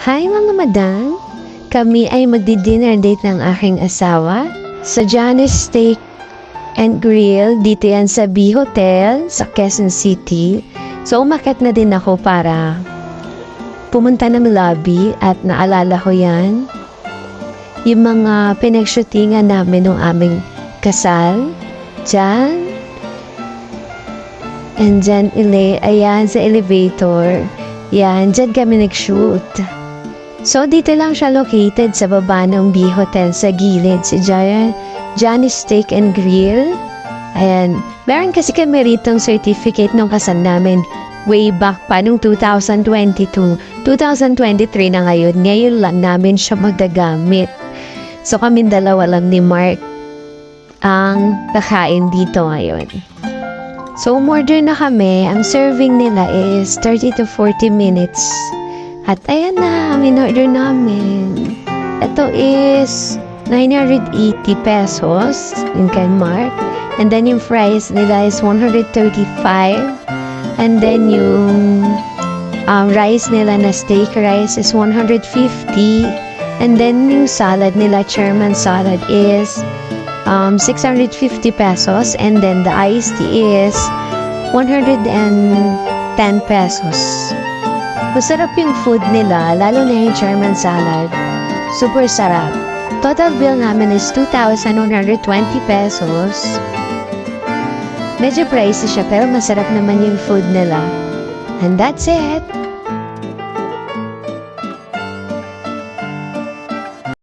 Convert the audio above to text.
Hi mga madam! Kami ay magdi-dinner date ng aking asawa sa Janice Steak and Grill. Dito yan sa B Hotel sa Quezon City. So umakyat na din ako para pumunta ng lobby at naalala ko yan. Yung mga pinag-shootingan namin ng aming kasal. Diyan. And dyan, ayan sa elevator. Yan, dyan kami nag-shoot. So, dito lang siya located sa baba ng B Hotel sa gilid. Si Janice Steak and Grill. Ayan. Meron kasi kami ritong certificate nung kasal namin way back pa nung 2022. 2023 na ngayon. Ngayon lang namin siya magagamit. So, kami dalawa lang ni Mark ang kakain dito ngayon. So, umorder na kami. Ang serving nila is 30 to 40 minutes. At ayan na, in-order namin. Ito is 980 pesos in Mark. And then yung fries nila is 135. And then yung rice nila na steak rice is 150. And then yung salad nila, German salad, is 650 pesos. And then the iced tea is 110 pesos. Masarap yung food nila, lalo na yung German salad. Super sarap. Total bill namin is 2,120 pesos. Medyo pricey siya pero masarap naman yung food nila. And that's it!